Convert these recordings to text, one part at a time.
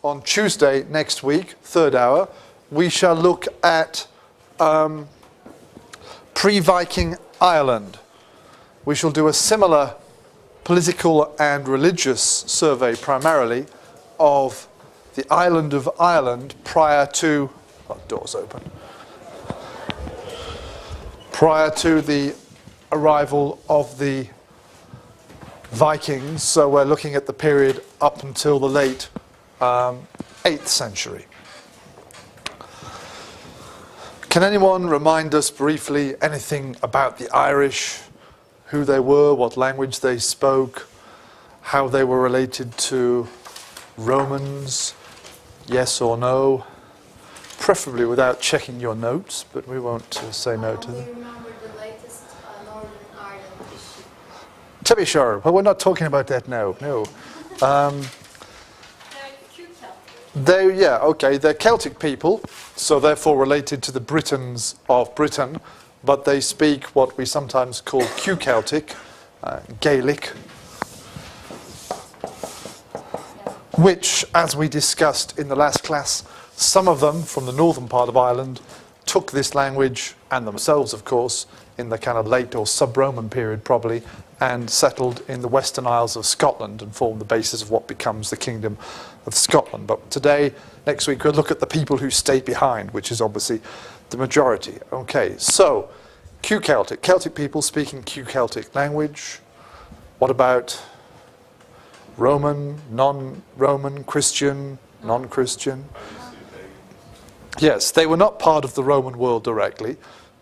on Tuesday next week, third hour, we shall look at pre-Viking Ireland. We shall do a similar political and religious survey primarily of the island of Ireland prior to, oh, doors open, prior to the arrival of the Vikings. So we're looking at the period up until the late 8th century. Can anyone remind us briefly anything about the Irish, who they were, what language they spoke, how they were related to Romans, yes or no? Preferably without checking your notes, but we won't say no to them. Do you remember the latest Northern Ireland issue? To be sure, but we're not talking about that now, no. They're Celtic people, so therefore related to the Britons of Britain, but they speak what we sometimes call Celtic, Gaelic, which, as we discussed in the last class, some of them from the northern part of Ireland took this language, and themselves of course, in the kind of late or sub-Roman period probably, and settled in the Western Isles of Scotland and formed the basis of what becomes the Kingdom of Scotland. But today, next week, we'll look at the people who stayed behind, which is obviously the majority. Okay, so Celtic, Celtic people speaking Celtic language. What about Roman, non-Roman, Christian, non-Christian? Yes, they were not part of the Roman world directly.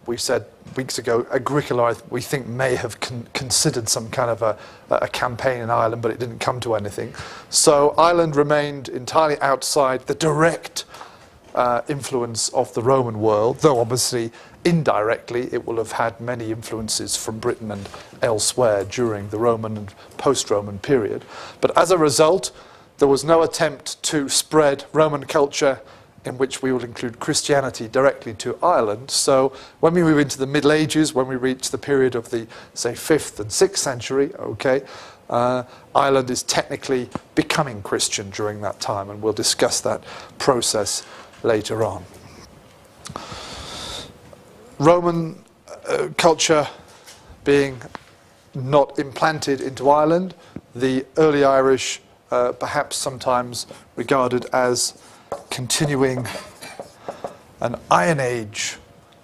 We said weeks ago, Agricola, we think, may have considered some kind of a campaign in Ireland, but it didn't come to anything. So Ireland remained entirely outside the direct influence of the Roman world, though obviously indirectly it will have had many influences from Britain and elsewhere during the Roman and post-Roman period. But as a result, there was no attempt to spread Roman culture, in which we will include Christianity, directly to Ireland. So when we move into the Middle Ages, when we reach the period of the, say, 5th and 6th century, Ireland is technically becoming Christian during that time, and we'll discuss that process later on. Roman culture being not implanted into Ireland, the early Irish perhaps sometimes regarded as continuing an Iron Age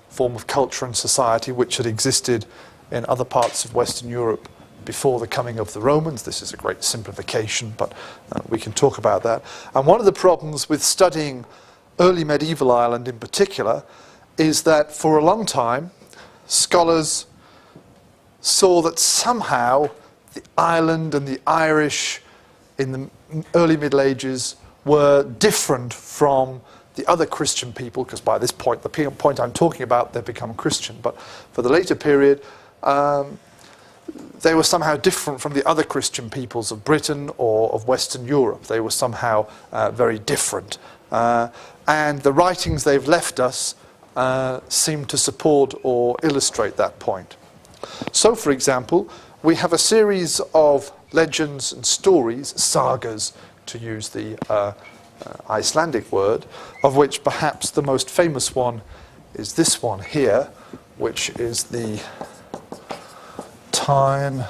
form of culture and society which had existed in other parts of Western Europe before the coming of the Romans. This is a great simplification, but we can talk about that. And one of the problems with studying early medieval Ireland in particular is that for a long time scholars saw that somehow the Ireland and the Irish in the early Middle Ages were different from the other Christian people, because by this point, the point I'm talking about, they've become Christian. But for the later period, they were somehow different from the other Christian peoples of Britain or of Western Europe. They were somehow very different. And the writings they've left us seem to support or illustrate that point. So, for example, we have a series of legends and stories, sagas, to use the Icelandic word, of which perhaps the most famous one is this one here, which is the Time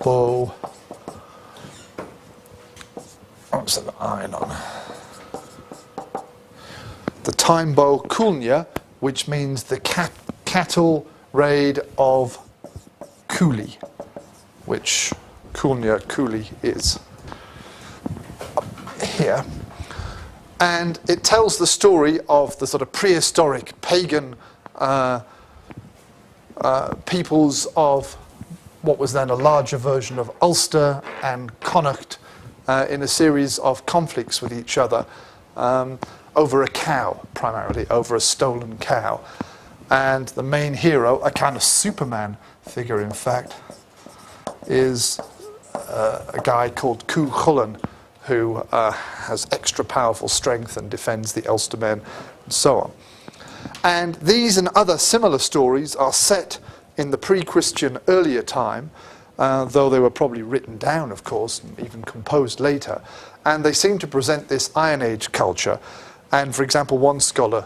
Bow. What's an iron on? The Time Bow Kulnia, which means the cattle raid of Cooley, which Kulnia Cooley is here. And it tells the story of the sort of prehistoric pagan peoples of what was then a larger version of Ulster and Connacht in a series of conflicts with each other over a cow, primarily, over a stolen cow. And the main hero, a kind of Superman figure in fact, is a guy called Cú Chulainn, who has extra powerful strength and defends the Ulstermen, and so on. And these and other similar stories are set in the pre-Christian earlier time, though they were probably written down, of course, and even composed later. And they seem to present this Iron Age culture. And for example, one scholar,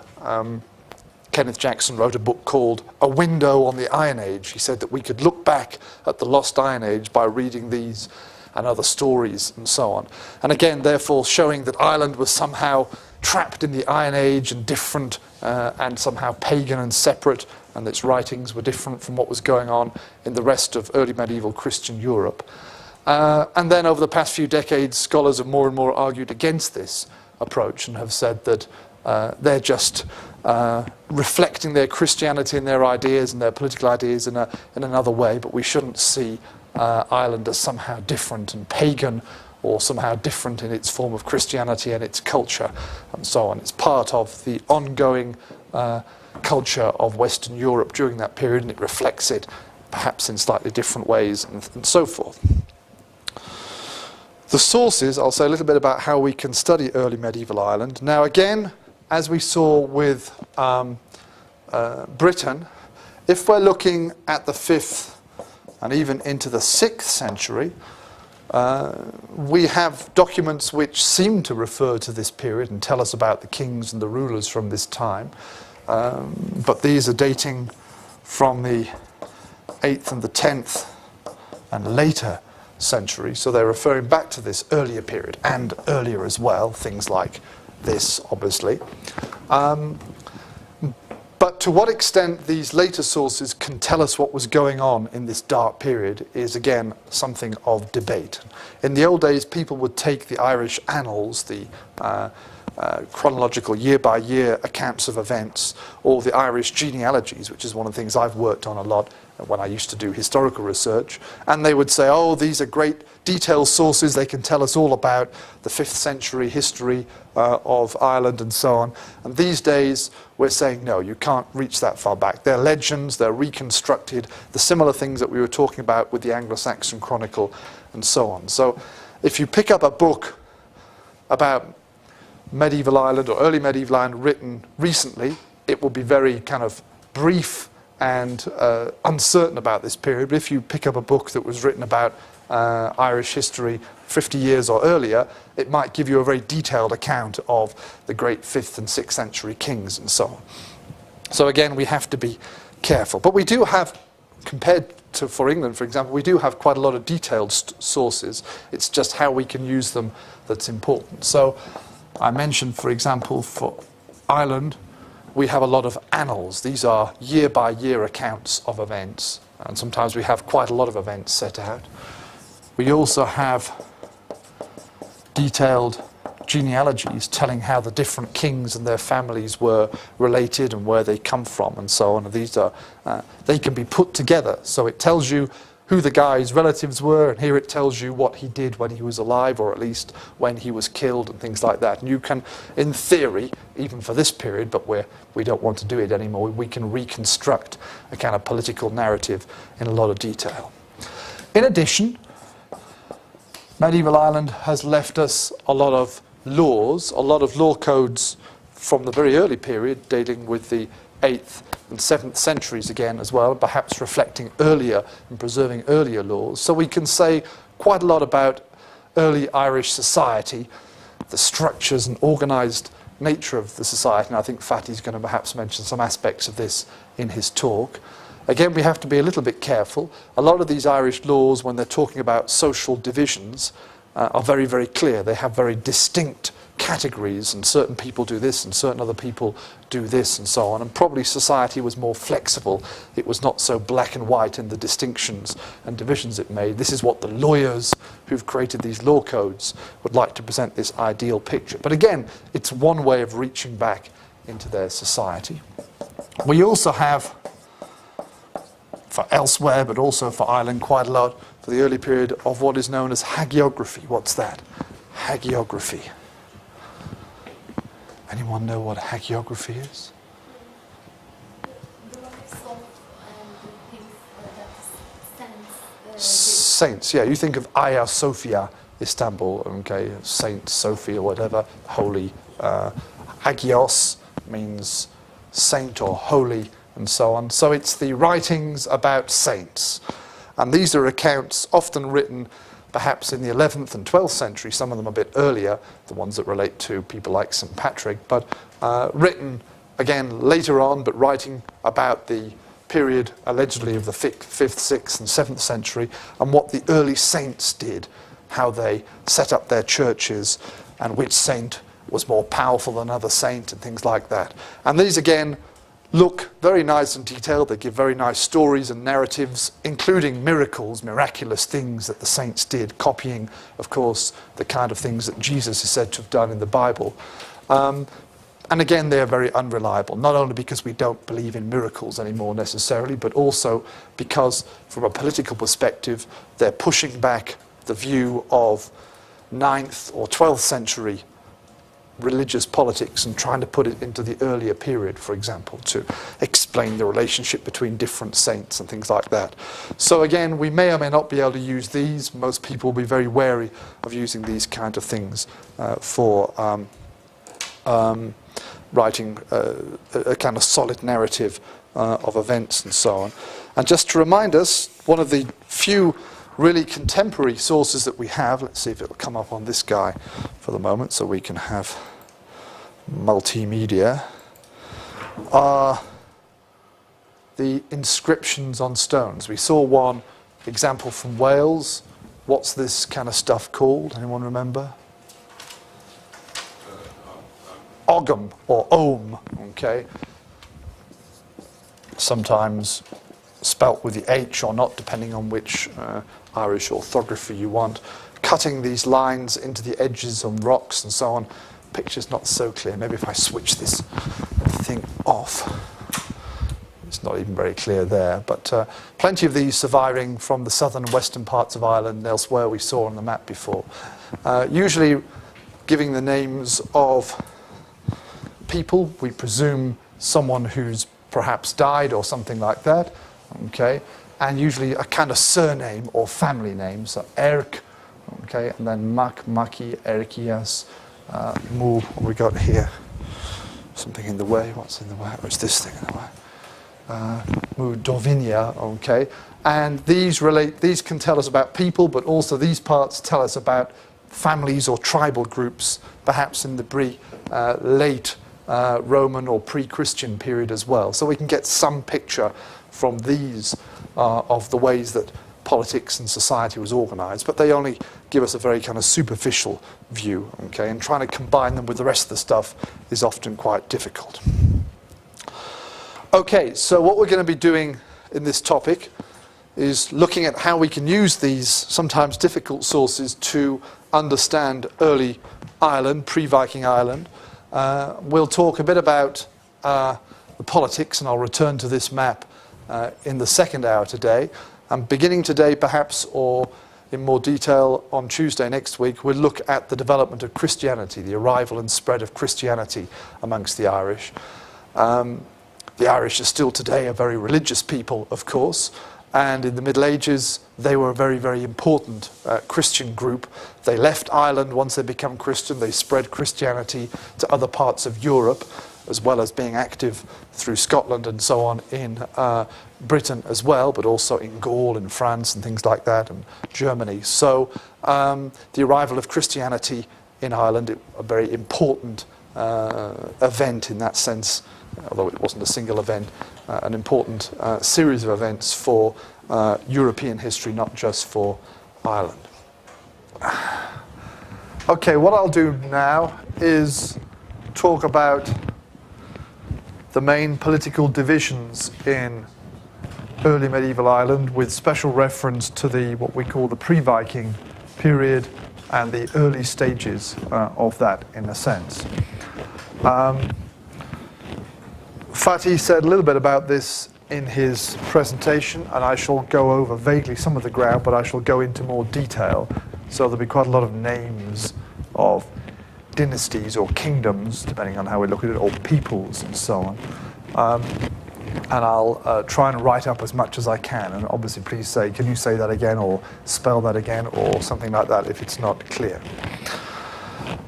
Kenneth Jackson, wrote a book called A Window on the Iron Age. He said that we could look back at the lost Iron Age by reading these and other stories and so on. And again, therefore, showing that Ireland was somehow trapped in the Iron Age and different and somehow pagan and separate, and its writings were different from what was going on in the rest of early medieval Christian Europe. And then over the past few decades, scholars have more and more argued against this approach and have said that they're just reflecting their Christianity and their ideas and their political ideas in another way, but we shouldn't see Ireland as somehow different and pagan, or somehow different in its form of Christianity and its culture and so on. It's part of the ongoing culture of Western Europe during that period, and it reflects it perhaps in slightly different ways and so forth. The sources, I'll say a little bit about how we can study early medieval Ireland. Now again, as we saw with Britain, if we're looking at the 5th and even into the 6th century, we have documents which seem to refer to this period and tell us about the kings and the rulers from this time. But these are dating from the 8th and the 10th and later century, so they're referring back to this earlier period and earlier as well, things like this, obviously. But to what extent these later sources can tell us what was going on in this dark period is, again, something of debate. In the old days, people would take the Irish annals, the chronological year-by-year accounts of events, or the Irish genealogies, which is one of the things I've worked on a lot when I used to do historical research, and they would say, oh, these are great detailed sources, they can tell us all about the 5th century history of Ireland and so on. And these days, we're saying, no, you can't reach that far back. They're legends, they're reconstructed, the similar things that we were talking about with the Anglo-Saxon Chronicle and so on. So if you pick up a book about medieval Ireland or early medieval Ireland written recently, it will be very kind of brief and uncertain about this period. But if you pick up a book that was written about Irish history 50 years or earlier, it might give you a very detailed account of the great 5th and 6th century kings and so on. So again, we have to be careful. But we do have, compared to for England, for example, we do have quite a lot of detailed sources. It's just how we can use them that's important. So I mentioned, for example, for Ireland, we have a lot of annals. These are year-by-year accounts of events, and sometimes we have quite a lot of events set out. We also have detailed genealogies telling how the different kings and their families were related and where they come from and so on. And these are, they can be put together, so it tells you who the guy's relatives were, and here it tells you what he did when he was alive, or at least when he was killed and things like that. And you can, in theory, even for this period, but we don't want to do it anymore, we can reconstruct a kind of political narrative in a lot of detail. In addition, medieval Ireland has left us a lot of laws, a lot of law codes from the very early period, dating with the 8th and 7th centuries again as well, perhaps reflecting earlier and preserving earlier laws. So we can say quite a lot about early Irish society, the structures and organised nature of the society, and I think Fatty's going to perhaps mention some aspects of this in his talk. Again, we have to be a little bit careful. A lot of these Irish laws, when they're talking about social divisions, are very, very clear. They have very distinct categories, and certain people do this and certain other people do this and so on. And probably society was more flexible. It was not so black and white in the distinctions and divisions it made. This is what the lawyers who've created these law codes would like to present, this ideal picture. But again, it's one way of reaching back into their society. We also have, for elsewhere, but also for Ireland, quite a lot for the early period of what is known as hagiography. What's that? Hagiography. Anyone know what hagiography is? The lives of and things that Saints, yeah. You think of Hagia Sophia, Istanbul, okay, Saint Sophie or whatever, holy. Hagios means saint or holy and so on. So it's the writings about saints. And these are accounts often written perhaps in the 11th and 12th century, some of them a bit earlier, the ones that relate to people like St. Patrick, but written again later on, but writing about the period allegedly of the 5th, 6th and 7th century and what the early saints did, how they set up their churches and which saint was more powerful than another saint and things like that. And these again look very nice and detailed. They give very nice stories and narratives, including miracles, miraculous things that the saints did, copying, of course, the kind of things that Jesus is said to have done in the Bible. And again, they are very unreliable, not only because we don't believe in miracles anymore necessarily, but also because, from a political perspective, they're pushing back the view of 9th or 12th century religious politics and trying to put it into the earlier period, for example, to explain the relationship between different saints and things like that. So again, we may or may not be able to use these. Most people will be very wary of using these kind of things for writing a kind of solid narrative of events and so on. And just to remind us, one of the few really contemporary sources that we have, let's see if it will come up on this guy for the moment so we can have multimedia, are the inscriptions on stones. We saw one example from Wales. What's this kind of stuff called? Anyone remember? Ogham or Ohm, okay? Sometimes spelt with the H or not, depending on which Irish orthography you want. Cutting these lines into the edges on rocks and so on. Picture's not so clear. Maybe if I switch this thing off. It's not even very clear there. But plenty of these surviving from the southern and western parts of Ireland and elsewhere we saw on the map before. Usually giving the names of people. We presume someone who's perhaps died or something like that. Okay, and usually a kind of surname or family name, so Erk, okay, and then Mak, Maki, Erkias, Mu, what we got here? Something in the way, what's in the way? Or is this thing in the way? Mu Dovinia, okay, and these can tell us about people, but also these parts tell us about families or tribal groups, perhaps in the late Roman or pre-Christian period as well. So we can get some picture from these of the ways that politics and society was organized, but they only give us a very kind of superficial view, okay, and trying to combine them with the rest of the stuff is often quite difficult. Okay, so what we're going to be doing in this topic is looking at how we can use these sometimes difficult sources to understand early Ireland, pre-Viking Ireland. We'll talk a bit about the politics, and I'll return to this map in the second hour today. And beginning today, perhaps, or in more detail on Tuesday next week, we'll look at the development of Christianity, the arrival and spread of Christianity amongst the Irish. The Irish are still today a very religious people, of course, and in the Middle Ages they were a very, very important Christian group. They left Ireland once they became Christian. They spread Christianity to other parts of Europe, as well as being active through Scotland and so on in Britain as well, but also in Gaul and France and things like that, and Germany. So the arrival of Christianity in Ireland, a very important event in that sense, although it wasn't a single event, an important series of events for European history, not just for Ireland. Okay, what I'll do now is talk about the main political divisions in early medieval Ireland, with special reference to what we call the pre-Viking period and the early stages of that, in a sense. Fatih said a little bit about this in his presentation, and I shall go over vaguely some of the ground, but I shall go into more detail. So there'll be quite a lot of names of dynasties or kingdoms, depending on how we look at it, or peoples and so on. And I'll try and write up as much as I can. And obviously, please say, can you say that again, or spell that again, or something like that if it's not clear.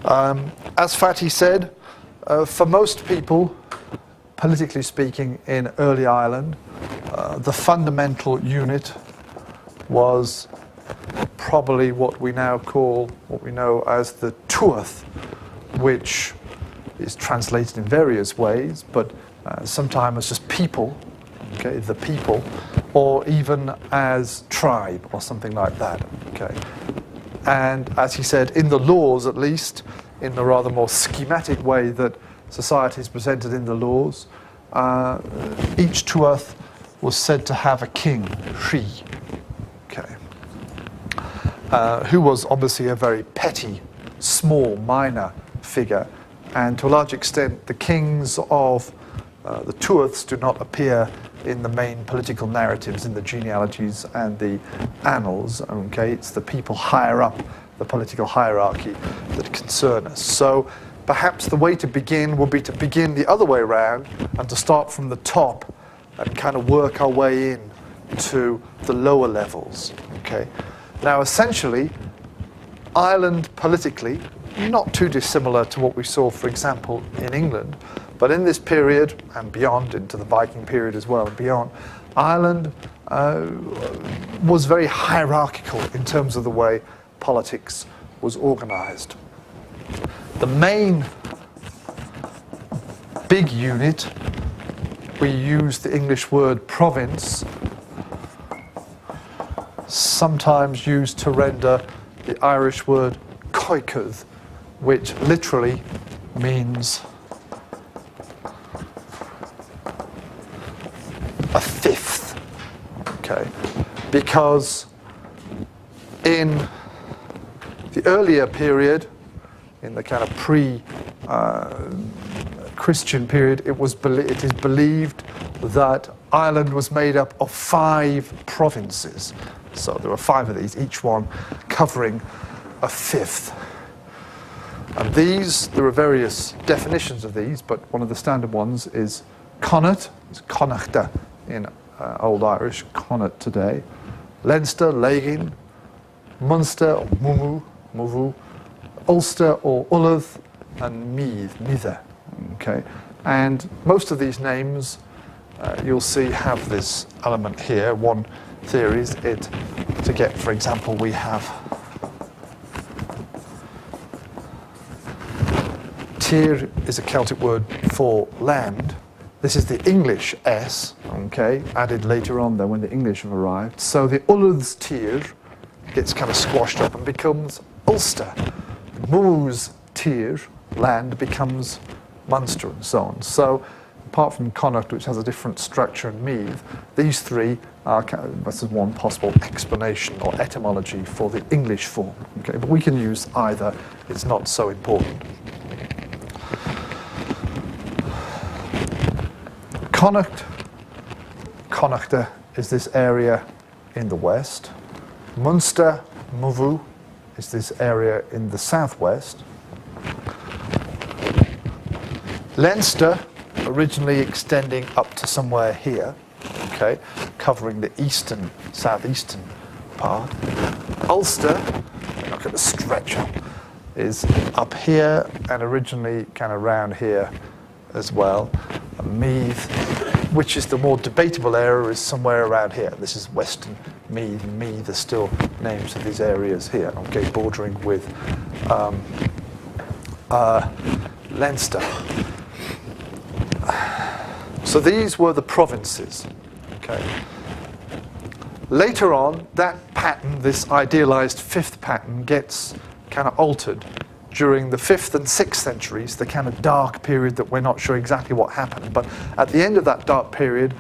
As Fatih said, for most people, politically speaking, in early Ireland, the fundamental unit was probably what we now call, what we know as the tuath, which is translated in various ways, but sometimes as just people, okay, the people, or even as tribe or something like that, okay. And as he said, in the laws at least, in the rather more schematic way that society is presented in the laws, each tuath was said to have a king, Shi, okay, who was obviously a very petty, small, minor figure, and to a large extent the kings of the tuaths do not appear in the main political narratives, in the genealogies and the annals, okay? It's the people higher up the political hierarchy that concern us. So perhaps the way to begin would be to begin the other way around and to start from the top and kind of work our way in to the lower levels, okay? Now essentially, Ireland politically, not too dissimilar to what we saw, for example, in England, but in this period and beyond, into the Viking period as well and beyond, Ireland was very hierarchical in terms of the way politics was organized. The main big unit, we use the English word province, sometimes used to render the Irish word coicad, which literally means a fifth, okay? Because in the earlier period, in the kind of pre-Christian period, it is believed that Ireland was made up of 5 provinces. So there were 5 of these, each one covering a fifth. And these, there are various definitions of these, but one of the standard ones is Connacht, it's Connachta in Old Irish, Connacht today, Leinster, Leighin, Munster, or Muvu, Ulster or Ullath, and Meath, Mither, okay? And most of these names, you'll see, have this element here. One theory is to get, for example, we have Tir is a Celtic word for land. This is the English S, okay, added later on then when the English have arrived. So the Ullth's Tir gets kind of squashed up and becomes Ulster. Moo's Tir, land, becomes Munster and so on. So apart from Connacht, which has a different structure, and Meath, these 3 are, this is one possible explanation or etymology for the English form. Okay, but we can use either, it's not so important. Connacht is this area in the west. Munster, Muvu, is this area in the southwest. Leinster, originally extending up to somewhere here, okay, covering the eastern, southeastern part. Ulster, look at the stretch up, is up here and originally kind of round here as well. And Meath, which is the more debatable area, is somewhere around here. This is Western Meath, and Meath are still names of these areas here, okay, bordering with Leinster. So these were the provinces, okay. Later on, that pattern, this idealized fifth pattern, gets kind of altered during the 5th and 6th centuries, the kind of dark period that we're not sure exactly what happened. But at the end of that dark period,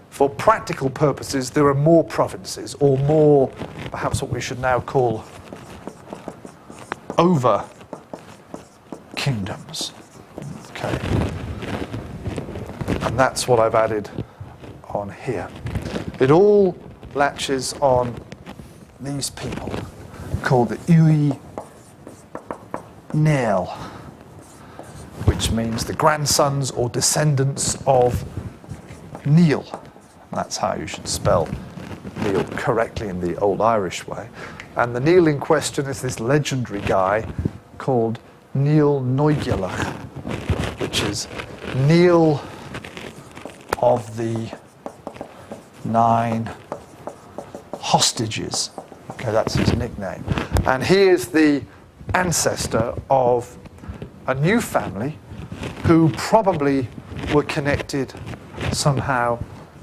for practical purposes, there are more provinces, or more, perhaps what we should now call over kingdoms. Okay. And that's what I've added on here. It all latches on these people called the Ui Nail, which means the grandsons or descendants of Neil. That's how you should spell Neil correctly in the Old Irish way. And the Neil in question is this legendary guy called Neil Noigulach, which is Neil of the 9 hostages. Okay, that's his nickname. And he is the ancestor of a new family who probably were connected somehow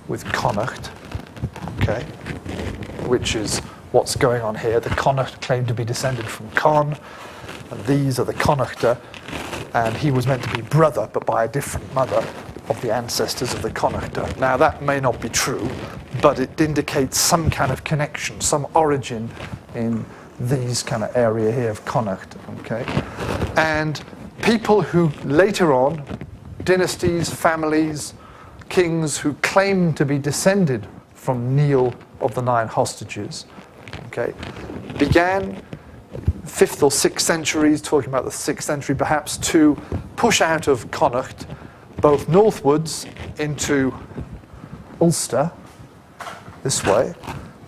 with Connacht, okay, which is what's going on here. The Connacht claim to be descended from Con, and these are the Connachter, and he was meant to be brother, but by a different mother, of the ancestors of the Connachter. Now that may not be true, but it indicates some kind of connection, some origin in these kind of area here of Connacht, okay? And people who later on, dynasties, families, kings who claim to be descended from Niall of the Nine Hostages, okay, began 5th or 6th centuries, talking about the 6th century perhaps, to push out of Connacht both northwards into Ulster, this way,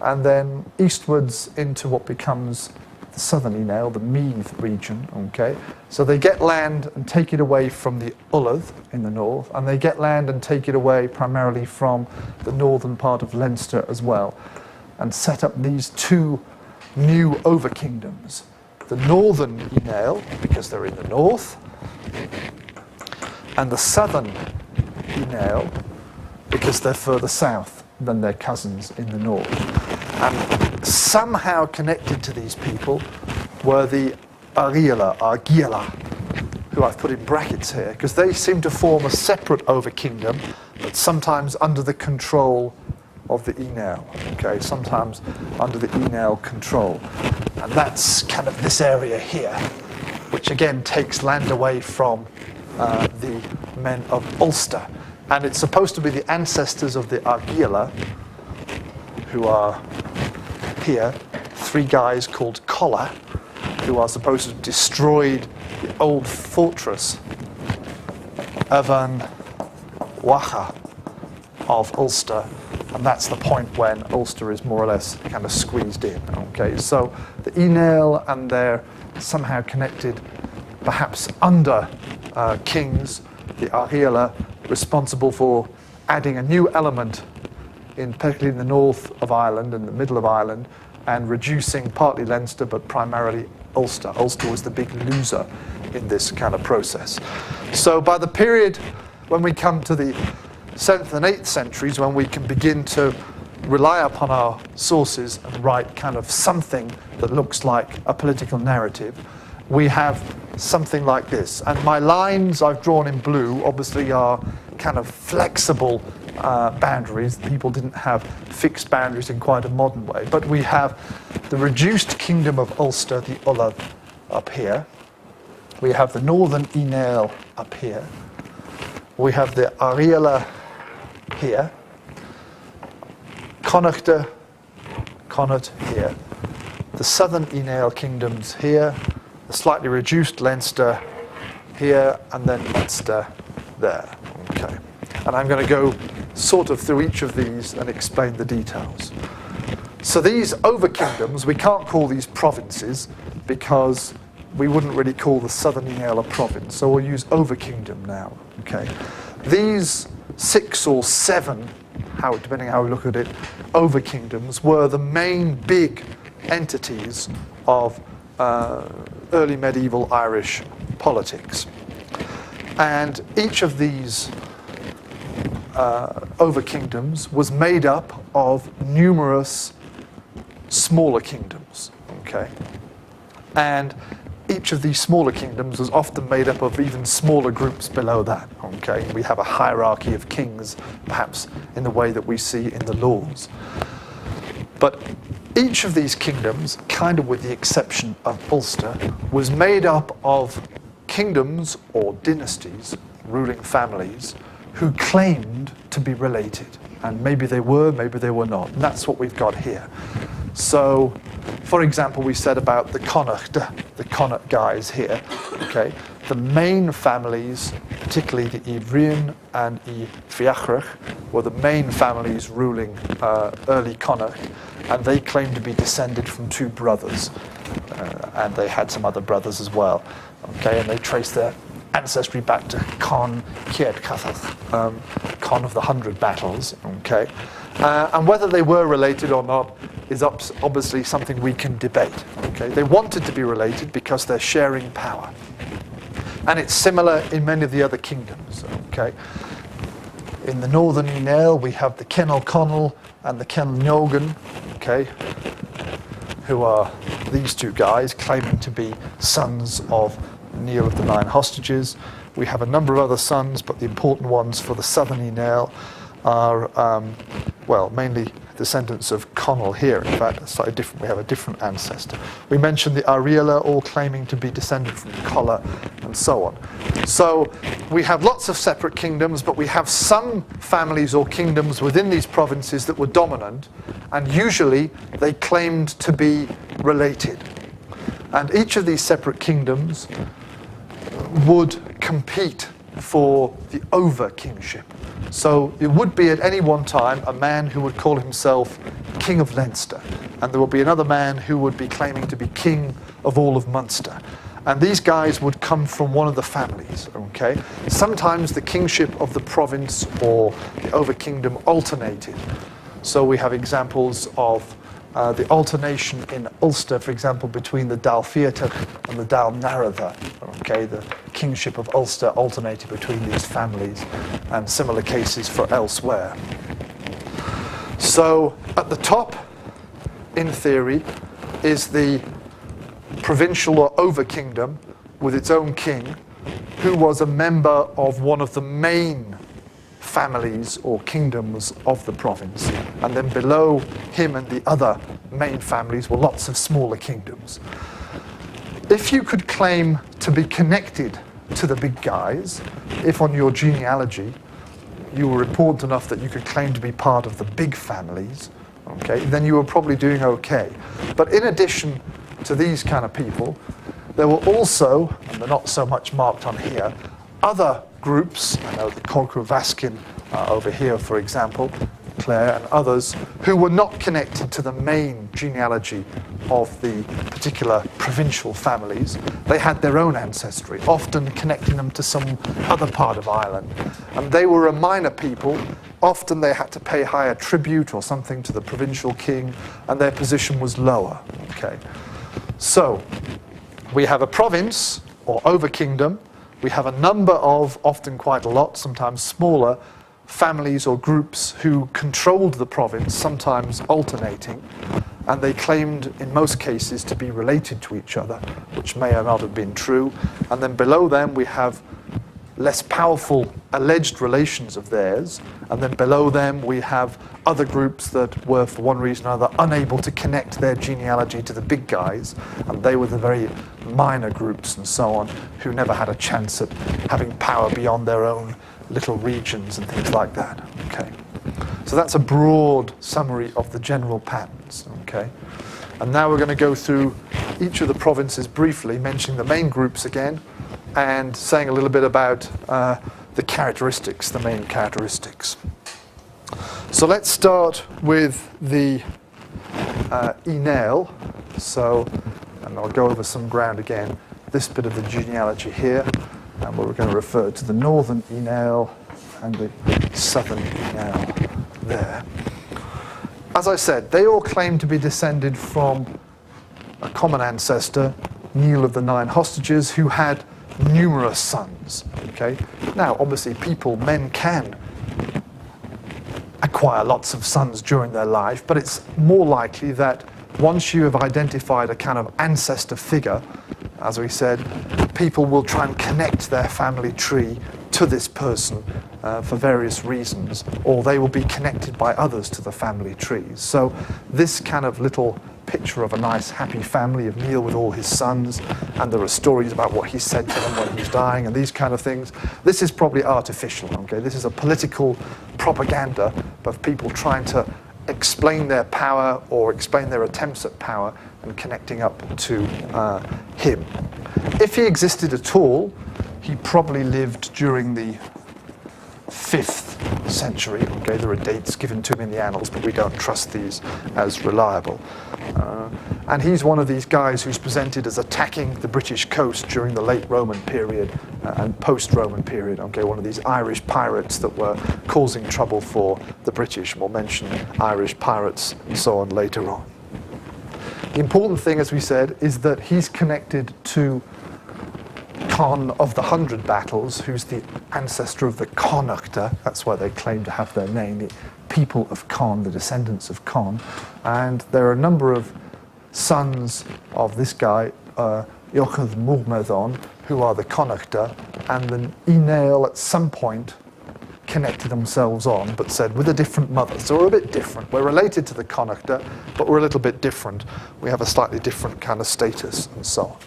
and then eastwards into what becomes the southern Enale, the Meath region, okay? So they get land and take it away from the Ullad in the north, and they get land and take it away primarily from the northern part of Leinster as well, and set up these two new over-kingdoms. The northern Enale, because they're in the north, and the southern Enale, because they're further south than their cousins in the north. And somehow connected to these people were the Argila, who I've put in brackets here, because they seem to form a separate over-kingdom, but sometimes under the control of the Enale, okay, sometimes under the Enale control. And that's kind of this area here, which again takes land away from the men of Ulster. And it's supposed to be the ancestors of the Argila, who are here, three guys called Colla, who are supposed to have destroyed the old fortress Evan Wacha of Ulster. And that's the point when Ulster is more or less kind of squeezed in. Okay, so the Enale, and they're somehow connected, perhaps under kings, the Argila, responsible for adding a new element, particularly in the north of Ireland and the middle of Ireland, and reducing partly Leinster, but primarily Ulster. Ulster was the big loser in this kind of process. So by the period when we come to the 7th and 8th centuries, when we can begin to rely upon our sources and write kind of something that looks like a political narrative, we have something like this. And my lines I've drawn in blue obviously are kind of flexible boundaries. People didn't have fixed boundaries in quite a modern way. But we have the reduced kingdom of Ulster, the Ullad, up here. We have the northern Enale up here. We have the Argila here. Connacht here. The southern Enale kingdoms here. The slightly reduced Leinster here, and then Munster there. Okay. And I'm going to go sort of through each of these and explain the details. So these over-kingdoms, we can't call these provinces because we wouldn't really call the southern Enale a province, so we'll use over-kingdom now. Okay. These 6 or 7, depending how we look at it, over-kingdoms were the main big entities of early medieval Irish politics. And each of these over-kingdoms was made up of numerous smaller kingdoms, okay? And each of these smaller kingdoms was often made up of even smaller groups below that, okay? We have a hierarchy of kings, perhaps in the way that we see in the laws. But each of these kingdoms, kind of with the exception of Ulster, was made up of kingdoms or dynasties, ruling families, who claimed to be related. And maybe they were not. And that's what we've got here. So, for example, we said about the Connacht guys here, okay? The main families, particularly the Ivrian and I Fiachrach, were the main families ruling early Connacht, and they claimed to be descended from 2 brothers, and they had some other brothers as well, okay? And they trace their ancestry back to Con Kiet Cathath, Con of the 100 Battles, okay? And whether they were related or not is obviously something we can debate, okay? They wanted to be related because they're sharing power. And it's similar in many of the other kingdoms, okay? In the northern Inel, we have the Kenel Conal and the Kenel Nyogan, okay, who are these two guys claiming to be sons of Niall of the Nine Hostages. We have a number of other sons, but the important ones for the southern Inel are, well, mainly descendants of Conal here. In fact, it's slightly different. We have a different ancestor. We mentioned the Ariela, all claiming to be descended from Colla, and so on. So we have lots of separate kingdoms, but we have some families or kingdoms within these provinces that were dominant, and usually they claimed to be related. And each of these separate kingdoms would compete for the over-kingship. So it would be at any one time a man who would call himself King of Leinster, and there would be another man who would be claiming to be King of all of Munster. And these guys would come from one of the families, okay? Sometimes the kingship of the province or the over-kingdom alternated. So we have examples of the alternation in Ulster, for example, between the Dal Fiatach and the Dal Naratha. Okay, the kingship of Ulster alternated between these families, and similar cases for elsewhere. So at the top, in theory, is the provincial or over-kingdom with its own king, who was a member of one of the main families or kingdoms of the province. And then below him and the other main families were lots of smaller kingdoms. If you could claim to be connected to the big guys, if on your genealogy you were important enough that you could claim to be part of the big families, okay, then you were probably doing okay. But in addition to these kind of people, there were also, and they're not so much marked on here, other groups, I know the Corcovaskin over here, for example, Clare and others, who were not connected to the main genealogy of the particular provincial families. They had their own ancestry, often connecting them to some other part of Ireland. And they were a minor people. Often they had to pay higher tribute or something to the provincial king, and their position was lower. Okay. So we have a province or over-kingdom. We have a number of, often quite a lot, sometimes smaller, families or groups who controlled the province, sometimes alternating, and they claimed in most cases to be related to each other, which may or not have been true. And then below them we have less powerful alleged relations of theirs, and then below them we have other groups that were, for one reason or another, unable to connect their genealogy to the big guys, and they were the very minor groups and so on, who never had a chance at having power beyond their own little regions and things like that. Okay, so that's a broad summary of the general patterns. Okay, and now we're going to go through each of the provinces briefly, mentioning the main groups again, and saying a little bit about the characteristics, the main characteristics. So let's start with the Inel. So, and I'll go over some ground again, this bit of the genealogy here, and we're going to refer to the northern Inel and the southern Inel there. As I said, they all claim to be descended from a common ancestor, Niall of the Nine Hostages, who had numerous sons. Okay? Now, obviously, men can acquire lots of sons during their life, but it's more likely that once you have identified a kind of ancestor figure, as we said, people will try and connect their family tree to this person for various reasons, or they will be connected by others to the family trees. So this kind of little picture of a nice happy family of Niall with all his sons, and there are stories about what he said to them when he was dying and these kind of things. This is probably artificial, okay? This is a political propaganda of people trying to explain their power or explain their attempts at power and connecting up to him. If he existed at all, he probably lived during the 5th century. Okay, there are dates given to him in the annals, but we don't trust these as reliable. And he's one of these guys who's presented as attacking the British coast during the late Roman period and post-Roman period. Okay, one of these Irish pirates that were causing trouble for the British. We'll mention Irish pirates and so on later on. The important thing, as we said, is that he's connected to Con of the 100 Battles, who's the ancestor of the Connaughta. That's why they claim to have their name, the people of Con, the descendants of Con. And there are a number of sons of this guy, Jochad Murmedon, who are the Connaughta, and the Inail at some point connected themselves on, but said with a different mother. So we're a bit different. We're related to the Connaughta, but we're a little bit different. We have a slightly different kind of status and so on.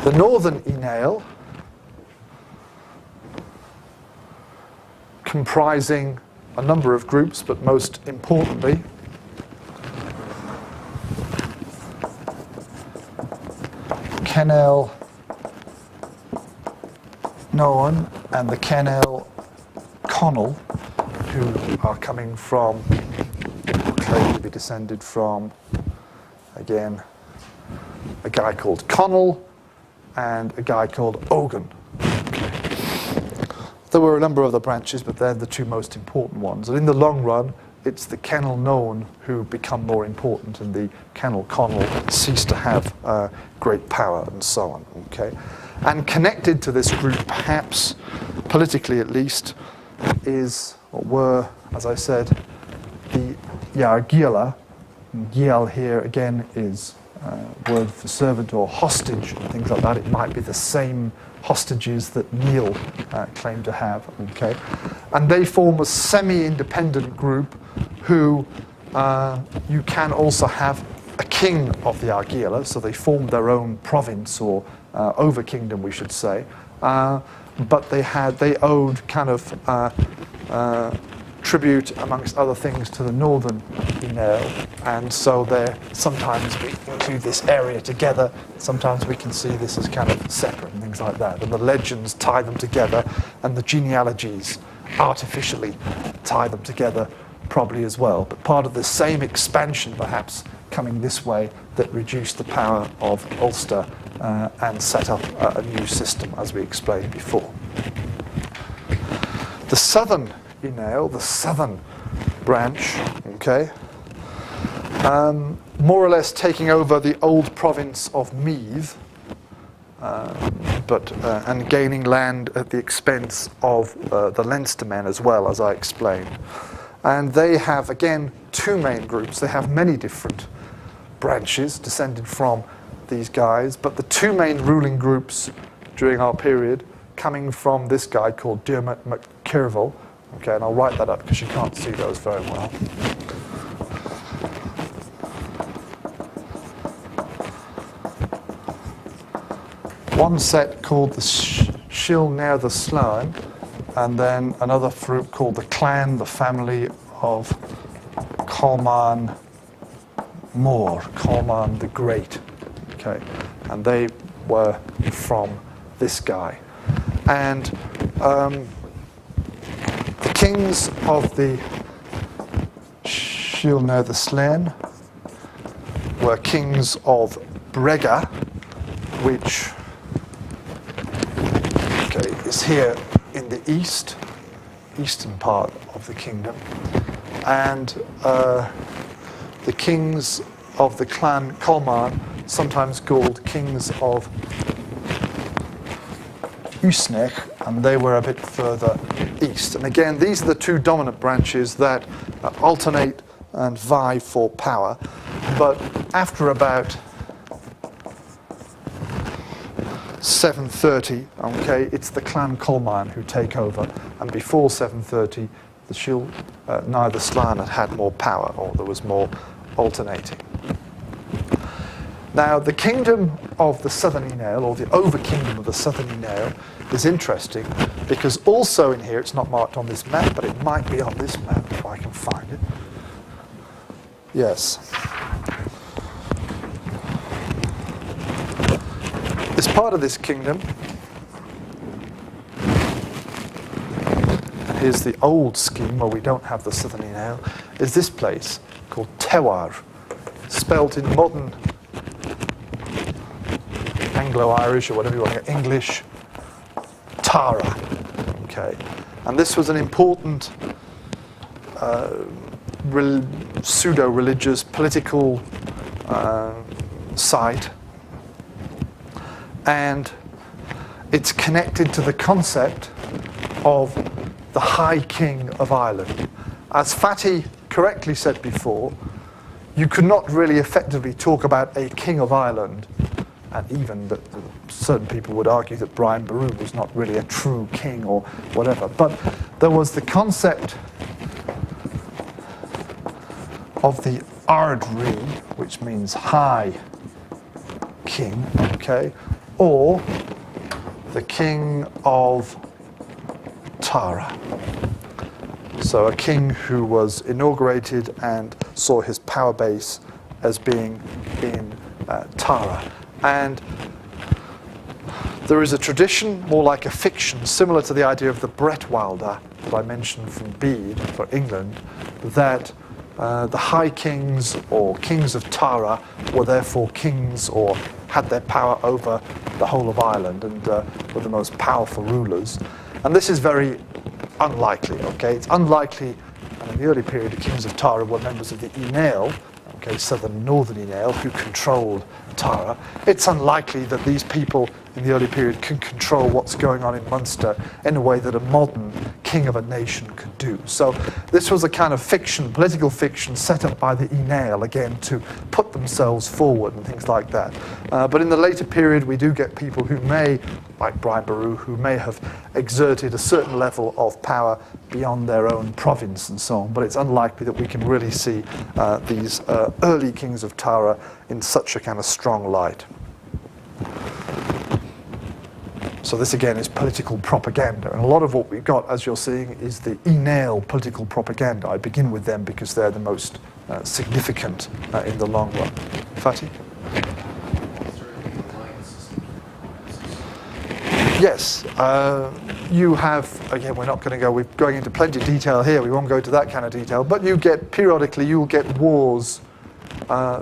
The northern Inail, comprising a number of groups, but most importantly, Kenel Noan and the Kenel Connell, who are coming from, claim to be descended from, again, a guy called Connell and a guy called Ogun. There were a number of other branches, but they're the two most important ones. And in the long run, it's the Kenel Noan who become more important, and the Kenel Connell cease to have great power, and so on. Okay, and connected to this group, perhaps politically at least, is or were, as I said, the Yargila. Gial here again is word for servant or hostage and things like that. It might be the same hostages that Neil claimed to have. Okay, and they form a semi-independent group who you can also have a king of the Argila, so they formed their own province or over kingdom, we should say. But they owed kind of tribute, amongst other things, to the northern Inail, and so sometimes we include this area together, sometimes we can see this as kind of separate and things like that, and the legends tie them together, and the genealogies artificially tie them together probably as well, but part of the same expansion perhaps coming this way that reduced the power of Ulster and set up a new system, as we explained before. The southern Inail, the southern branch, okay, more or less taking over the old province of Meath, and gaining land at the expense of the Leinstermen as well, as I explained. And they have, again, two main groups. They have many different branches descended from these guys, but the two main ruling groups during our period coming from this guy called Dermot MacKerville. Okay, and I'll write that up because you can't see those very well. One set called the Shill Near the Sloan, and then another group called the Clan, the family of Colman Mór, Colman the Great. Okay, and they were from this guy. And the kings of the Shill Near the Slain were kings of Brega, which is here in the eastern part of the kingdom, and the kings of the clan Colman, sometimes called kings of Usnech, and they were a bit further east. And again, these are the two dominant branches that alternate and vie for power, but after about 730, okay, it's the clan Colman who take over, and before 730 the Shill neither Slan had more power, or there was more alternating. Now the kingdom of the southern Inail, or the over kingdom of the southern Inail, is interesting because also in here, it's not marked on this map, but it might be on this map if I can find it. Yes. As part of this kingdom, and here's the old scheme where we don't have the southern Inail, is this place called Tewar, spelt in modern Anglo-Irish, or whatever you want to get, English, Tara. Okay, and this was an important pseudo-religious political site, and it's connected to the concept of the High King of Ireland. As Fatty correctly said before, you could not really effectively talk about a King of Ireland, and even that certain people would argue that Brian Boru was not really a true king or whatever. But there was the concept of the Ardrí, which means high king, okay, or the king of Tara. So a king who was inaugurated and saw his power base as being in Tara. And there is a tradition, more like a fiction, similar to the idea of the Bretwalda that I mentioned from Bede for England, that the high kings or kings of Tara were therefore kings or had their power over the whole of Ireland and were the most powerful rulers. And this is very unlikely, okay? It's unlikely, and in the early period, the kings of Tara were members of the Inail, okay, southern and northern Inail, who controlled Tara. It's unlikely that these people in the early period can control what's going on in Munster in a way that a modern king of a nation could do. So this was a kind of fiction, political fiction, set up by the Inail, again, to put themselves forward and things like that. But in the later period, we do get people who may, like Brian Boru, who may have exerted a certain level of power beyond their own province and so on. But it's unlikely that we can really see these early kings of Tara in such a kind of strong light. So this again is political propaganda, and a lot of what we've got, as you're seeing, is the Inail political propaganda. I begin with them because they're the most significant in the long run. Fatty? Yes, you have, again, we're going into plenty of detail here, we won't go into that kind of detail, but you get, periodically, you'll get wars,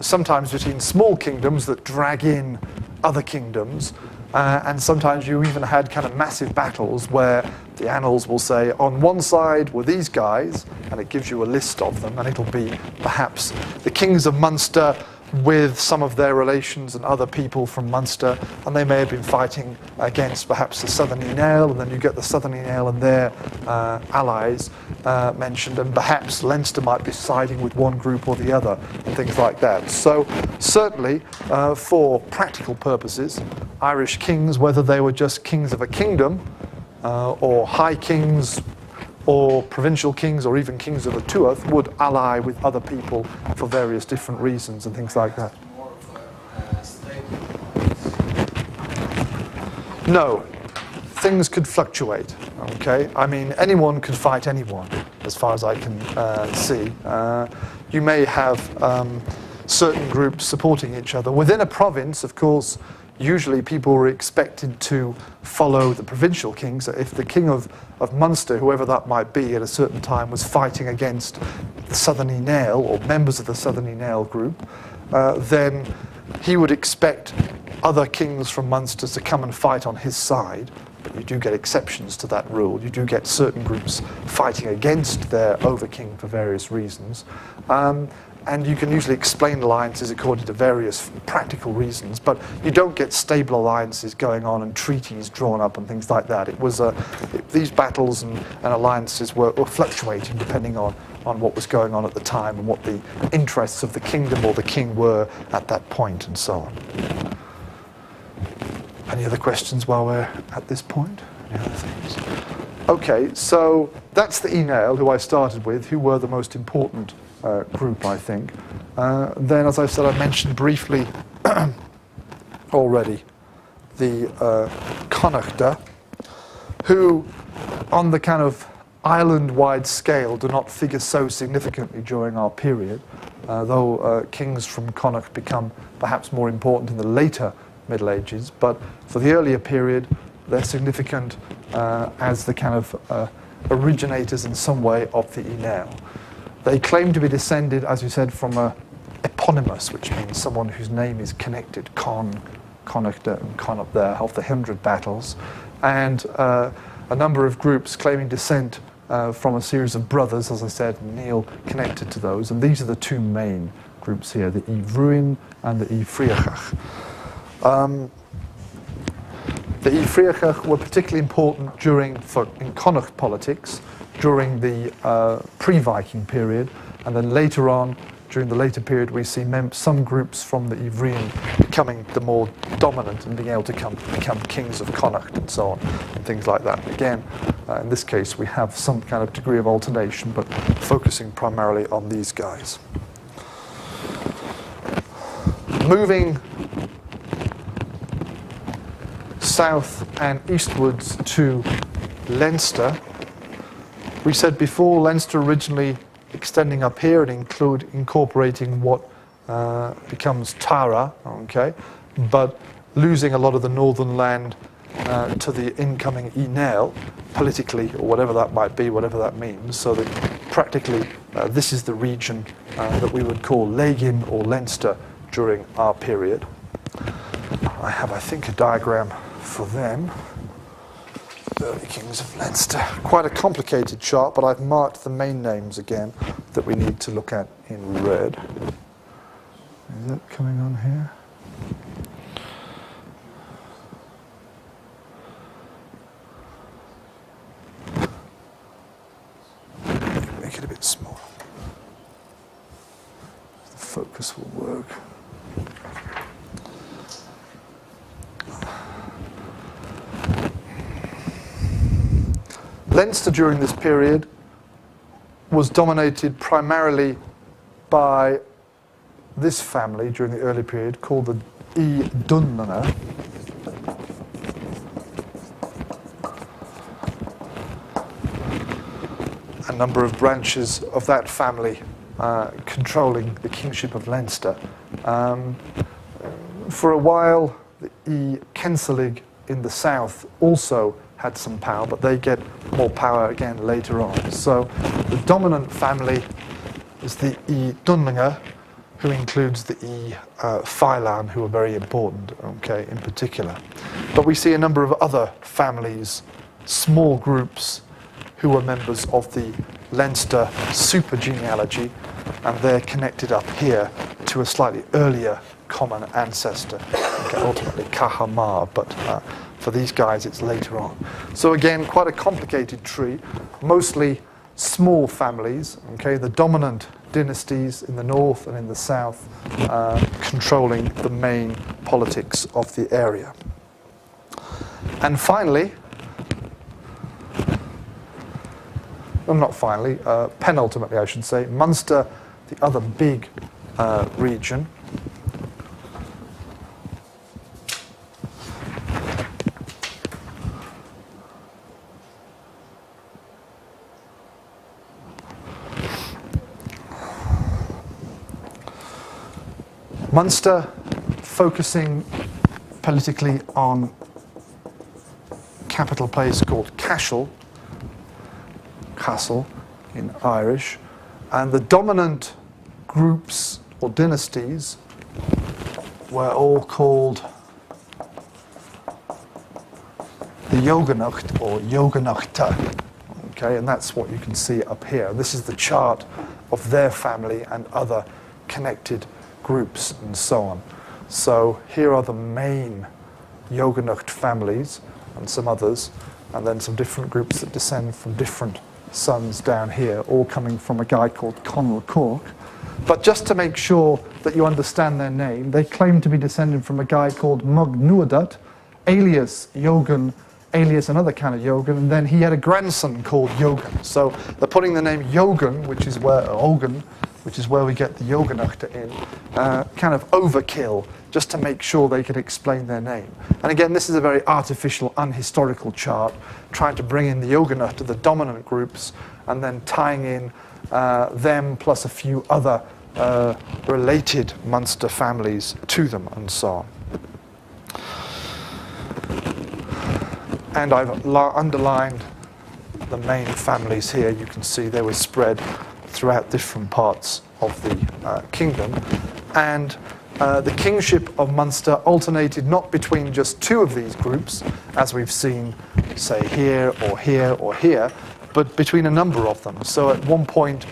sometimes between small kingdoms that drag in other kingdoms, and sometimes you even had kind of massive battles where the annals will say, on one side were these guys, and it gives you a list of them, and it'll be perhaps the kings of Munster with some of their relations and other people from Munster, and they may have been fighting against perhaps the Southern Inail, and then you get the Southern Inail and their allies mentioned, and perhaps Leinster might be siding with one group or the other, and things like that. So certainly, for practical purposes, Irish kings, whether they were just kings of a kingdom, or high kings, or provincial kings, or even kings of the Tuath, would ally with other people for various different reasons and things like that. No, things could fluctuate, okay? I mean, anyone could fight anyone, as far as I can see. You may have certain groups supporting each other. Within a province, of course, usually people were expected to follow the provincial kings. If the king of Munster, whoever that might be at a certain time, was fighting against the Southern Inail or members of the Southern Inail group, then he would expect other kings from Munster to come and fight on his side. But you do get exceptions to that rule. You do get certain groups fighting against their overking for various reasons. And you can usually explain alliances according to various practical reasons, but you don't get stable alliances going on and treaties drawn up and things like that. It was these battles and alliances were fluctuating depending on what was going on at the time and what the interests of the kingdom or the king were at that point and so on. Any other questions while we're at this point? Any other things? Okay, so that's the Inail, who I started with, who were the most important group, I think. Then, as I said, I mentioned briefly already the Connachta, who, on the kind of island-wide scale, do not figure so significantly during our period, though kings from Connacht become perhaps more important in the later Middle Ages. But for the earlier period, they're significant as the kind of originators in some way of the Inail. They claim to be descended, as you said, from a eponymous, which means someone whose name is connected, Con, Connacht and Connaught there of the 100 battles, and a number of groups claiming descent from a series of brothers, as I said, Neil connected to those, and these are the two main groups here, the Ivruin and the Ifriachach. The Ifriachach were particularly important in Connaught politics during the pre-Viking period, and then later on, during the later period, we see some groups from the Ivrian becoming the more dominant and being able to become kings of Connaught and so on, and things like that. Again, in this case, we have some kind of degree of alternation, but focusing primarily on these guys. Moving south and eastwards to Leinster, we said before Leinster originally extending up here and incorporating what becomes Tara, okay, but losing a lot of the northern land to the incoming Enel, politically, or whatever that might be, whatever that means, so that practically this is the region that we would call Leinster or Leinster during our period. I have, I think, a diagram for them. Early kings of Leinster. Quite a complicated chart, but I've marked the main names again that we need to look at in red. Is that coming on here? Make it a bit smaller. The focus will work. Leinster during this period was dominated primarily by this family during the early period called the Dunlanger. A number of branches of that family controlling the kingship of Leinster. For a while, the Kenselig in the south also had some power, but they get more power again later on. So the dominant family is the Dunlanger, who includes the Phylan, who are very important, okay, in particular. But we see a number of other families, small groups, who were members of the Leinster supergenealogy, and they're connected up here to a slightly earlier common ancestor, okay, ultimately Cahamar, but for these guys it's later on. So again, quite a complicated tree, mostly small families, okay, the dominant dynasties in the north and in the south controlling the main politics of the area. And finally, well, not finally, penultimately I should say, Munster, the other big region. Munster focusing politically on a capital place called Cashel in Irish, and the dominant groups or dynasties were all called the Yoganacht or Yoganachta, okay, and that's what you can see up here. This is the chart of their family and other connected groups and so on. So here are the main Yoganacht families and some others, and then some different groups that descend from different sons down here, all coming from a guy called Conall Cork. But just to make sure that you understand their name, they claim to be descended from a guy called Mugnuadat, alias Yogan, alias another kind of Yogan, and then he had a grandson called Yogan. So they're putting the name Yogan, which is where Ogan, which is where we get the Yoganachta in, kind of overkill, just to make sure they could explain their name. And again, this is a very artificial, unhistorical chart, trying to bring in the Yoganachta, the dominant groups, and then tying in them plus a few other related Munster families to them, and so on. And I've underlined the main families here. You can see they were spread throughout different parts of the kingdom. And the kingship of Munster alternated not between just two of these groups, as we've seen, say, here or here or here, but between a number of them. So at one point,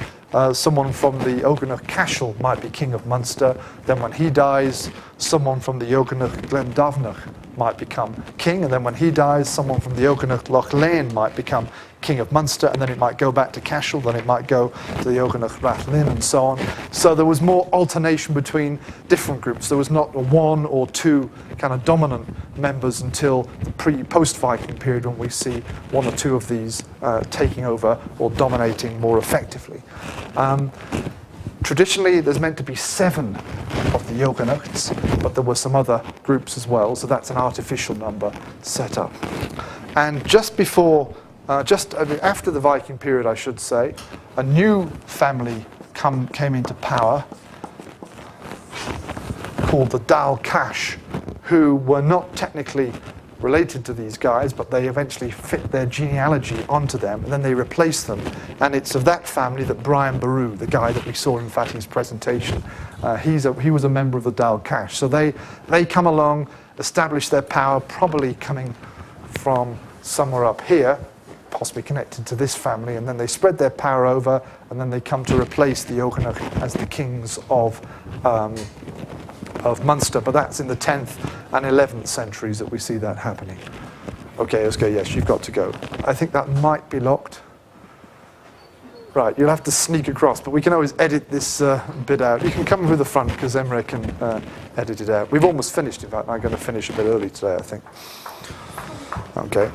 someone from the Oganach Cashel might be king of Munster. Then when he dies, someone from the Oganach Glendavnach might become king. And then when he dies, someone from the Oganach Loch Lane might become king of Munster. And then it might go back to Cashel, then it might go to the Oganach Rathlin, and so on. So there was more alternation between different groups. There was not one or two kind of dominant members until the post-Viking period, when we see one or two of these taking over or dominating more effectively. Traditionally, there's meant to be 7 of the Oganachs, but there were some other groups as well, so that's an artificial number set up. And just before, after the Viking period, I should say, a new family came into power called the Dal Cash, who were not technically related to these guys, but they eventually fit their genealogy onto them, and then they replaced them. And it's of that family that Brian Boru, the guy that we saw in Fatty's presentation, he was a member of the Dal Cash. So they come along, establish their power, probably coming from somewhere up here, possibly connected to this family, and then they spread their power over, and then they come to replace the Oganach as the kings of Munster, but that's in the 10th and 11th centuries that we see that happening. Okay, let's go. Yes, you've got to go. I think that might be locked. Right, you'll have to sneak across, but we can always edit this bit out. You can come through the front because Emre can edit it out. We've almost finished, in fact. I'm going to finish a bit early today, I think. Okay.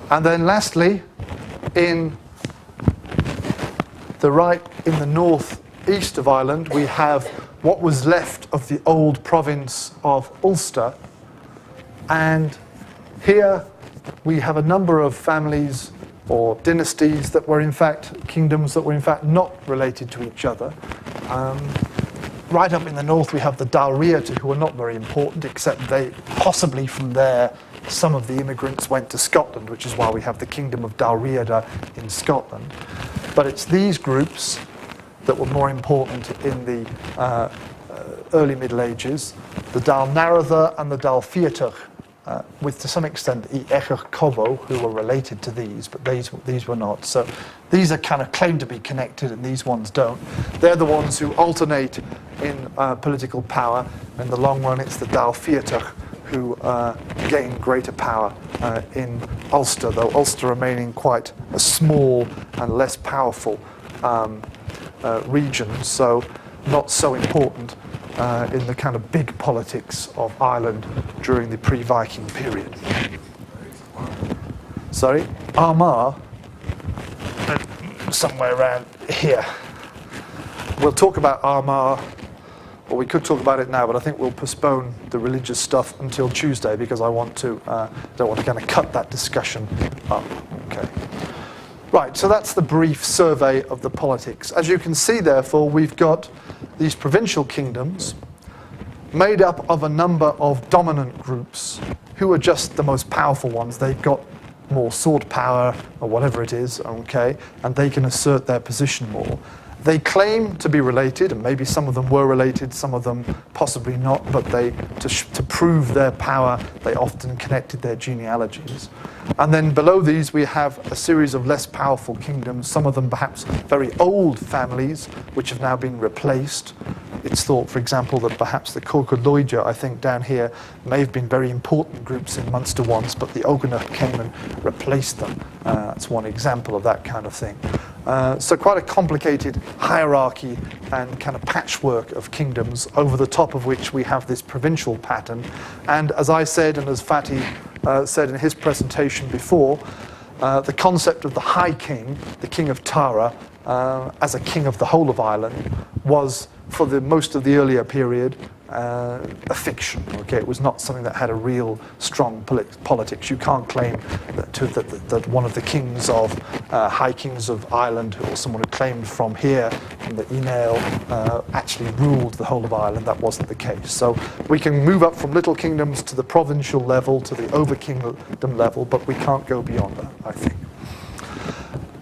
And then lastly, in the northeast of Ireland, we have what was left of the old province of Ulster. And here we have a number of families or dynasties that were in fact kingdoms that were in fact not related to each other. Right up in the north we have the Dalriata, who are not very important, except they possibly from there some of the immigrants went to Scotland, which is why we have the kingdom of Dalriada in Scotland. But it's these groups that were more important in the early Middle Ages, the Dal Naratha and the Dal Fiatach, with to some extent the Echach Covo, who were related to these, but these were not. So these are kind of claimed to be connected and these ones don't. They're the ones who alternate in political power. In the long run, it's the Dal Fiatach who gain greater power in Ulster, though Ulster remaining quite a small and less powerful region, so not so important in the kind of big politics of Ireland during the pre-Viking period. Sorry, Armagh, somewhere around here. We'll talk about Armagh, or we could talk about it now, but I think we'll postpone the religious stuff until Tuesday because I want to don't want to kind of cut that discussion up. Okay. Right, so that's the brief survey of the politics. As you can see, therefore, we've got these provincial kingdoms made up of a number of dominant groups who are just the most powerful ones. They've got more sword power or whatever it is, okay, and they can assert their position more. They claim to be related, and maybe some of them were related, some of them possibly not, but to prove their power, they often connected their genealogies. And then below these we have a series of less powerful kingdoms, some of them perhaps very old families, which have now been replaced. It's thought, for example, that perhaps the Corcoloidja, I think down here, may have been very important groups in Munster once, but the Oganach came and replaced them. That's one example of that kind of thing. So quite a complicated hierarchy and kind of patchwork of kingdoms, over the top of which we have this provincial pattern. And as I said, and as Fatty said in his presentation before, the concept of the High King, the King of Tara, as a king of the whole of Ireland, was, for the most of the earlier period, a fiction. Okay, it was not something that had a real strong politics. You can't claim that one of the kings of High Kings of Ireland, or someone who claimed from here, from the Email, actually ruled the whole of Ireland. That wasn't the case. So we can move up from little kingdoms to the provincial level, to the over kingdom level, but we can't go beyond that, I think.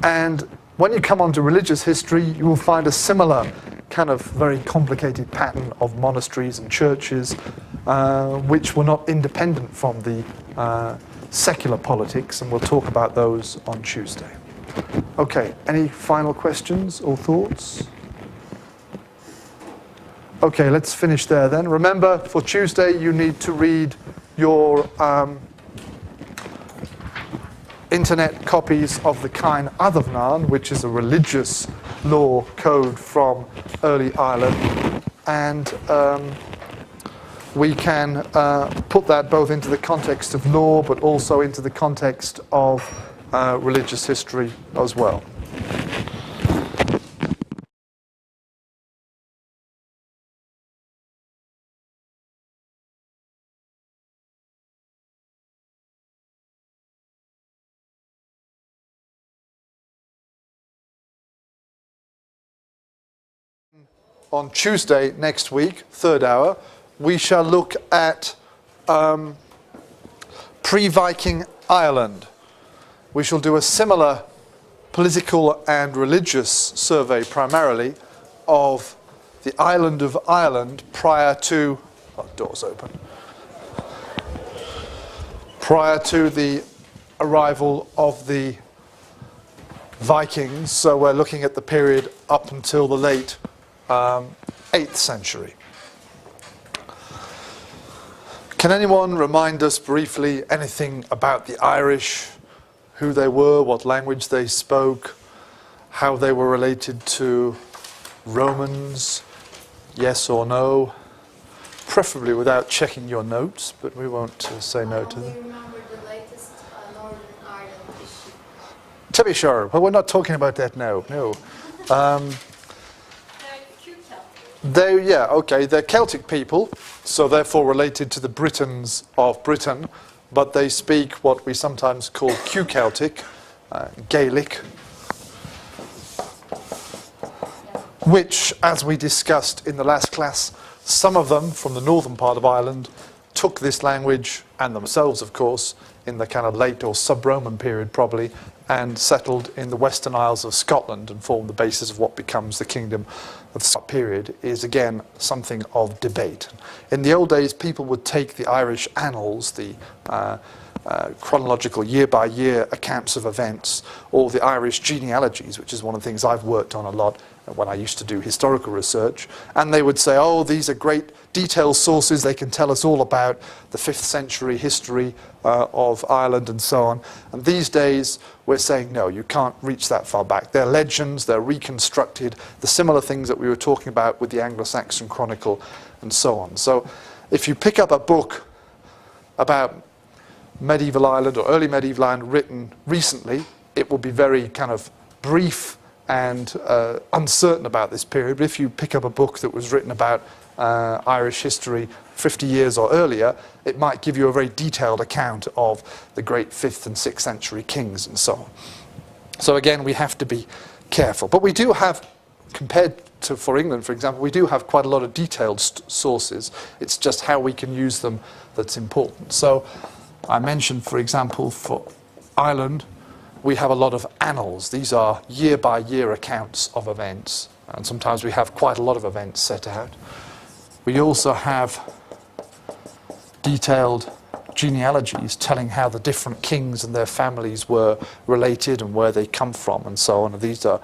And When you come onto religious history, you will find a similar kind of very complicated pattern of monasteries and churches, which were not independent from the secular politics, and we'll talk about those on Tuesday. Okay, any final questions or thoughts? Okay, let's finish there then. Remember, for Tuesday, you need to read your internet copies of the Cain Adamnan, which is a religious law code from early Ireland, and we can put that both into the context of law but also into the context of religious history as well. On Tuesday next week, third hour, we shall look at pre-Viking Ireland. We shall do a similar political and religious survey primarily of the island of Ireland prior to, oh, doors open, prior to the arrival of the Vikings. So we're looking at the period up until the late 8th century. Can anyone remind us briefly anything about the Irish, who they were, what language they spoke, how they were related to Romans, yes or no? Preferably without checking your notes, but we won't say no to them. Do you remember the latest Northern Ireland issue? To be sure, but we're not talking about that now, no. They're Celtic people, so therefore related to the Britons of Britain, but they speak what we sometimes call Q-Celtic, Gaelic, which, as we discussed in the last class, some of them from the northern part of Ireland took this language, and themselves of course, in the kind of late or sub-Roman period probably, and settled in the Western Isles of Scotland and formed the basis of what becomes the kingdom of the period, is again something of debate. In the old days, people would take the Irish annals, the chronological year-by-year accounts of events, or the Irish genealogies, which is one of the things I've worked on a lot when I used to do historical research, and they would say, oh, these are great detailed sources, they can tell us all about the 5th century history of Ireland and so on. And these days, we're saying, no, you can't reach that far back. They're legends, they're reconstructed, the similar things that we were talking about with the Anglo-Saxon Chronicle and so on. So if you pick up a book about medieval Ireland or early medieval Ireland written recently, it will be very kind of brief and uncertain about this period. But if you pick up a book that was written about Irish history 50 years or earlier, it might give you a very detailed account of the great 5th and 6th century kings and so on. So again, we have to be careful. But we do have, compared to for England, for example, we do have quite a lot of detailed sources. It's just how we can use them that's important. So I mentioned, for example, for Ireland, we have a lot of annals. These are year-by-year accounts of events, and sometimes we have quite a lot of events set out. We also have detailed genealogies telling how the different kings and their families were related and where they come from and so on. And these are,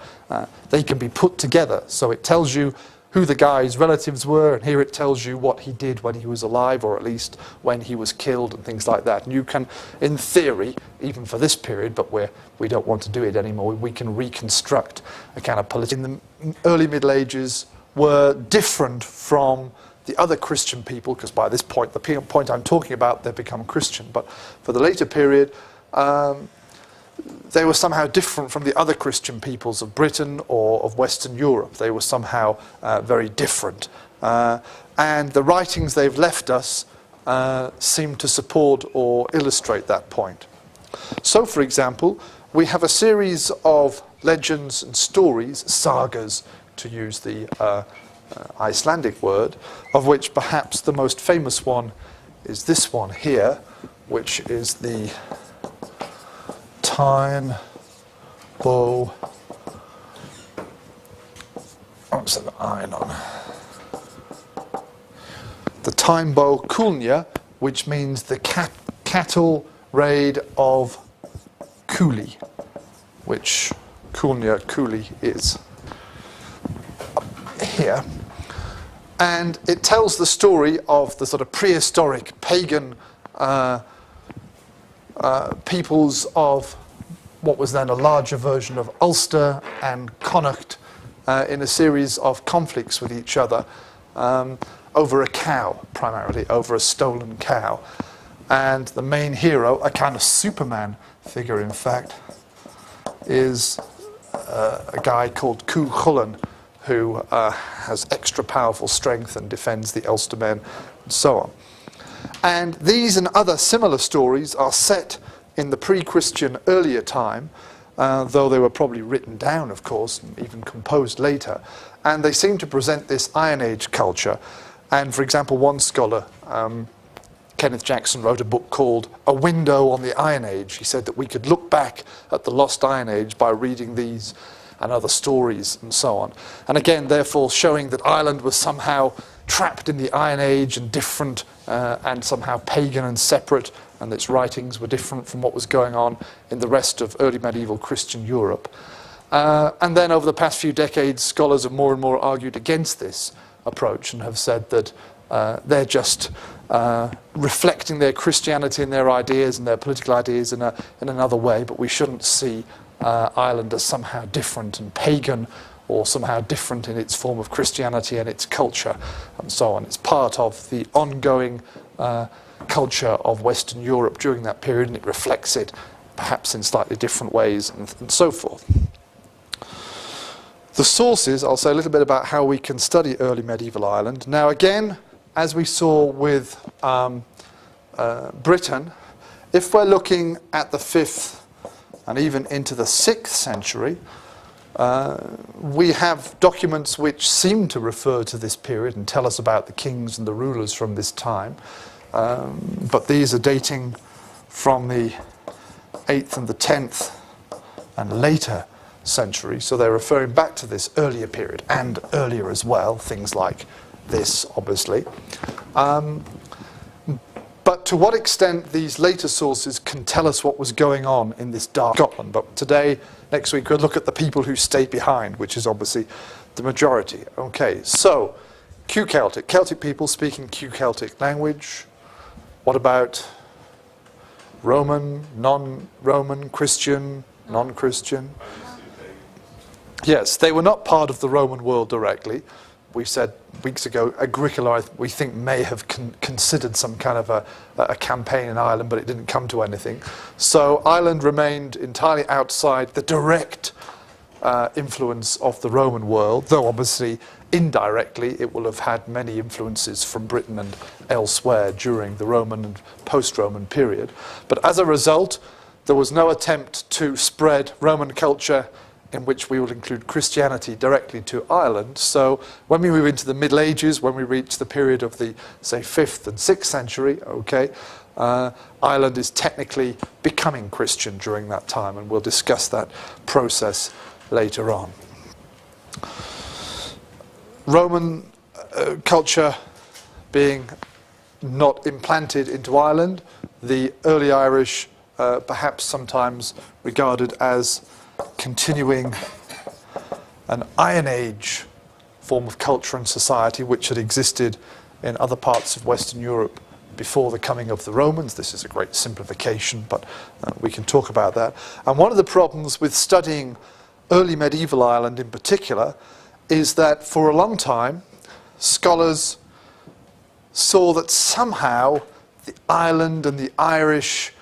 they can be put together, so it tells you who the guy's relatives were, and here it tells you what he did when he was alive, or at least when he was killed and things like that. And you can, in theory, even for this period, but we don't want to do it anymore, we can reconstruct a kind of political. In the early Middle Ages were different from the other Christian people, because by this point, the point I'm talking about, they've become Christian. But for the later period, they were somehow different from the other Christian peoples of Britain or of Western Europe. They were somehow very different. And the writings they've left us seem to support or illustrate that point. So, for example, we have a series of legends and stories, sagas, to use the Icelandic word, of which perhaps the most famous one is this one here, which is the Tyne Bow Oops, an iron on. The Timbo Kulnya, which means the cattle raid of Cooley, which Kulnya Cooley is here. And it tells the story of the sort of prehistoric pagan peoples of what was then a larger version of Ulster and Connacht in a series of conflicts with each other over a cow, primarily, over a stolen cow. And the main hero, a kind of Superman figure in fact, is a guy called Cuchulainn, who has extra powerful strength and defends the Ulstermen and so on. And these and other similar stories are set in the pre-Christian earlier time, though they were probably written down, of course, and even composed later. And they seem to present this Iron Age culture. And for example, one scholar, Kenneth Jackson, wrote a book called A Window on the Iron Age. He said that we could look back at the lost Iron Age by reading these and other stories and so on. And again, therefore, showing that Ireland was somehow trapped in the Iron Age and different and somehow pagan and separate, and its writings were different from what was going on in the rest of early medieval Christian Europe. And then over the past few decades, scholars have more and more argued against this approach and have said that they're just reflecting their Christianity and their ideas and their political ideas in another way, but we shouldn't see Ireland as somehow different and pagan, or somehow different in its form of Christianity and its culture and so on. It's part of the ongoing culture of Western Europe during that period, and it reflects it perhaps in slightly different ways and so forth. The sources, I'll say a little bit about how we can study early medieval Ireland. Now again, as we saw with Britain, if we're looking at the 5th and even into the 6th century, we have documents which seem to refer to this period and tell us about the kings and the rulers from this time. But these are dating from the 8th and the 10th and later century, so they're referring back to this earlier period and earlier as well, things like this, obviously. But to what extent these later sources can tell us what was going on in this dark Scotland. But today, next week, we'll look at the people who stayed behind, which is obviously the majority. Okay, so Q-Celtic, Celtic people speaking Q-Celtic language. What about Roman, non-Roman, Christian, non-Christian? Yes, they were not part of the Roman world directly. We said weeks ago, Agricola, we think, may have considered some kind of a campaign in Ireland, but it didn't come to anything. So Ireland remained entirely outside the direct influence of the Roman world, though obviously indirectly it will have had many influences from Britain and elsewhere during the Roman and post-Roman period. But as a result, there was no attempt to spread Roman culture, in which we will include Christianity, directly to Ireland. So when we move into the Middle Ages, when we reach the period of the, say, 5th and 6th century, okay, Ireland is technically becoming Christian during that time, and we'll discuss that process later on. Roman culture being not implanted into Ireland, the early Irish perhaps sometimes regarded as continuing an Iron Age form of culture and society which had existed in other parts of Western Europe before the coming of the Romans. This is a great simplification, but we can talk about that. And one of the problems with studying early medieval Ireland in particular is that for a long time scholars saw that somehow the Ireland and the Irish